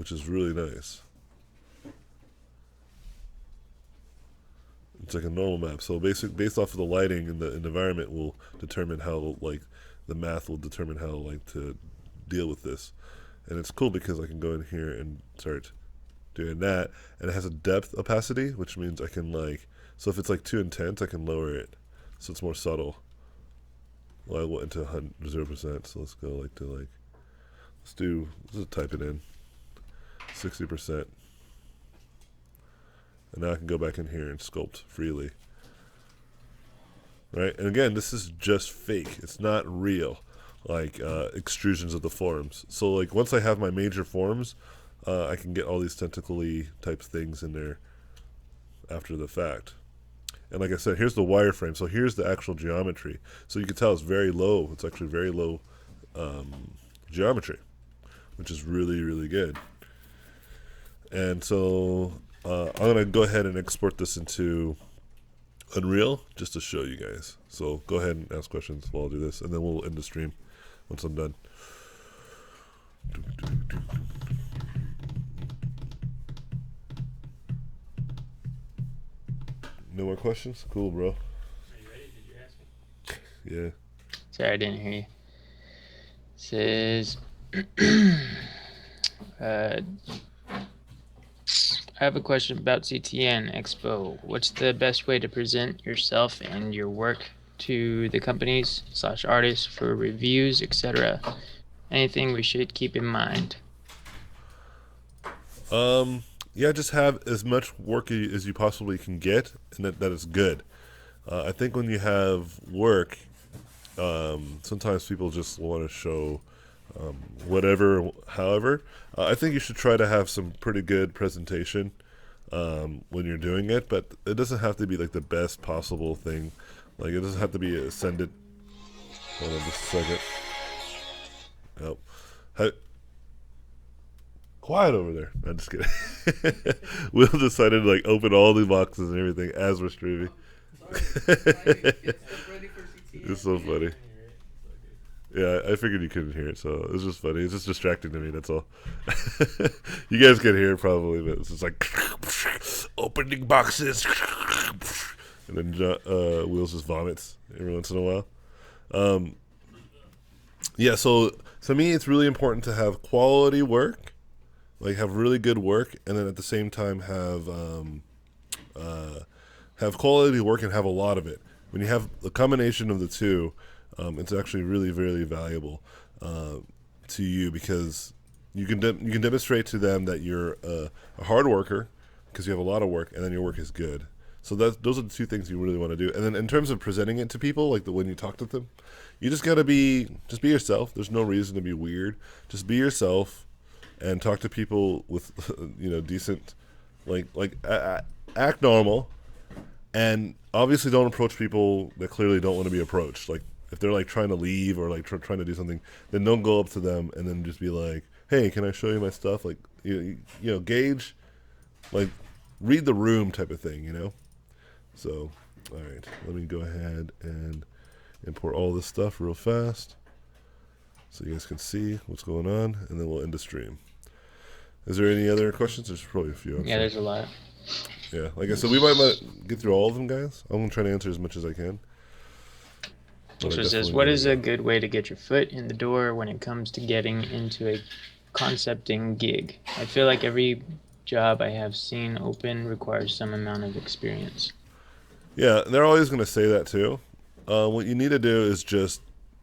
which is really nice. It's like a normal map. So based off of the lighting and the environment will determine how like the math will determine how like to deal with this. And it's cool because I can go in here and start doing that, and it has a depth opacity, which means I can like, so if it's like too intense, I can lower it, so it's more subtle. Well, I went into 0%, so let's go like to like, let's just type it in, 60%, and now I can go back in here and sculpt freely. Right, and again, this is just fake. It's not real, like extrusions of the forms. So like once I have my major forms, I can get all these tentacly type things in there after the fact. And like I said, here's the wireframe. So here's the actual geometry. So you can tell it's very low. It's actually very low geometry, which is really, really good. And so I'm going to go ahead and export this into Unreal just to show you guys. So go ahead and ask questions while I do this, and then we'll end the stream once I'm done. No more questions? Cool, bro. Are you ready? Did you ask me? Yeah. Sorry, I didn't hear you. Says, I have a question about CTN Expo. What's the best way to present yourself and your work to the companies / artists for reviews, etc.? Anything we should keep in mind? Yeah, just have as much work as you possibly can get, and that is good. I think when you have work, sometimes people just want to show whatever, however. I think you should try to have some pretty good presentation when you're doing it, but it doesn't have to be like the best possible thing. Like it doesn't have to be ascended. Hold on just a second. Oh. Quiet over there. I'm just kidding. Will decided to like open all the boxes and everything as we're streaming. It's so funny. Yeah, I figured you couldn't hear it, so it was just funny. It's just distracting to me, that's all. You guys can hear it probably, but it's just like opening boxes. And then Wheels just vomits every once in a while. Yeah, so to me it's really important to have quality work, like have really good work, and then at the same time have quality work and have a lot of it. When you have the combination of the two, it's actually really, really valuable to you, because you can demonstrate to them that you're a hard worker because you have a lot of work, and then your work is good. So those are the two things you really want to do. And then in terms of presenting it to people, like when you talk to them, you just gotta be yourself. There's no reason to be weird. Just be yourself and talk to people with decent, act normal, and obviously don't approach people that clearly don't want to be approached. Like if they're like trying to leave or like trying to do something, then don't go up to them and then just be like, hey, can I show you my stuff? Like gauge, like read the room type of thing, So all right, let me go ahead and import all this stuff real fast so you guys can see what's going on, and then we'll end the stream. Is there any other questions? There's probably a few. Yeah, there's a lot. Yeah, like I said, we might get through all of them, guys. I'm going to try to answer as much as I can. So it says, what is a good way to get your foot in the door when it comes to getting into a concepting gig? I feel like every job I have seen open requires some amount of experience. Yeah, they're always going to say that too. What you need to do is just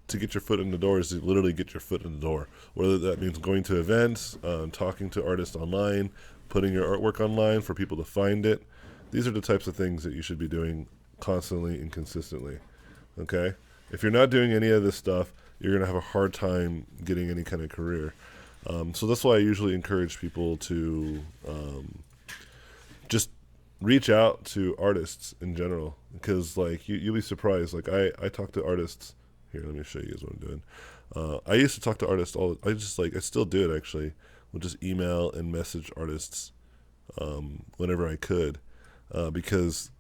to get your foot in the door is to literally get your foot in the door. Whether that means going to events, talking to artists online, putting your artwork online for people to find it. These are the types of things that you should be doing constantly and consistently. Okay? If you're not doing any of this stuff, you're going to have a hard time getting any kind of career. So that's why I usually encourage people to just reach out to artists in general, because like you'll be surprised. Like I talk to artists. Here, let me show you guys what I'm doing. I used to talk to artists I still do it actually. We'll just email and message artists whenever I could, because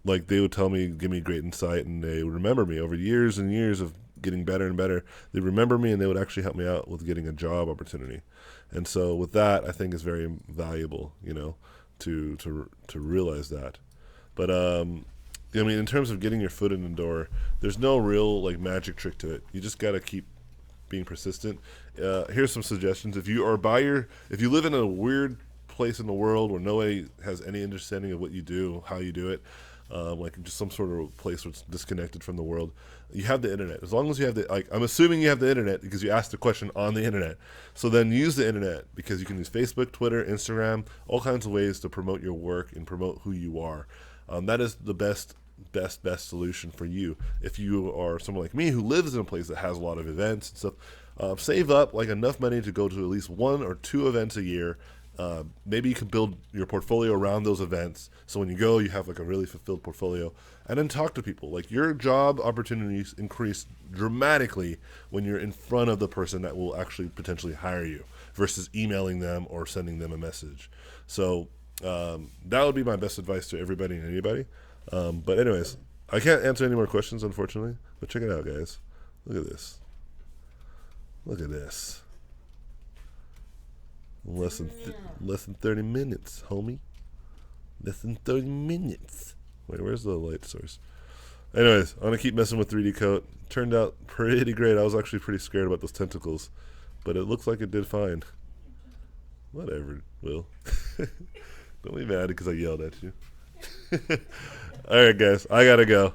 like they would tell me, give me great insight, and they would remember me over years and years of getting better and better, they remember me and they would actually help me out with getting a job opportunity. And so with that, I think is very valuable, to realize that. But I mean, in terms of getting your foot in the door, there's no real like magic trick to it. You just gotta keep being persistent. Here's some suggestions. If you live in a weird place in the world where nobody has any understanding of what you do, how you do it, like just some sort of place where it's disconnected from the world, you have the internet. As long as you have I'm assuming you have the internet because you asked the question on the internet. So then use the internet, because you can use Facebook, Twitter, Instagram, all kinds of ways to promote your work and promote who you are. That is the best solution for you. If you are someone like me who lives in a place that has a lot of events and stuff, save up like enough money to go to at least 1 or 2 events a year. Maybe you can build your portfolio around those events, so when you go, you have like a really fulfilled portfolio. And then talk to people. Like, your job opportunities increase dramatically when you're in front of the person that will actually potentially hire you, versus emailing them or sending them a message. So that would be my best advice to everybody and anybody. But anyways, I can't answer any more questions, unfortunately. But check it out, guys. Look at this. Look at this. Less than 30 minutes, homie. Less than 30 minutes. Wait, where's the light source? Anyways, I'm gonna keep messing with 3D coat. Turned out pretty great. I was actually pretty scared about those tentacles, but it looks like it did fine. Whatever, Will. Don't be mad because I yelled at you. Alright, guys, I gotta go.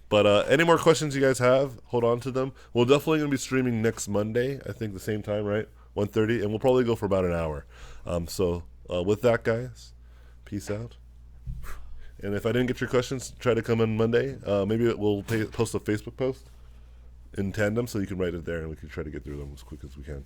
But any more questions you guys have, hold on to them. We're definitely going to be streaming next Monday, I think the same time, right? 1:30, and we'll probably go for about an hour. So with that, guys, peace out. And if I didn't get your questions, try to come on Monday. Maybe we'll post a Facebook post in tandem, so you can write it there, and we can try to get through them as quick as we can.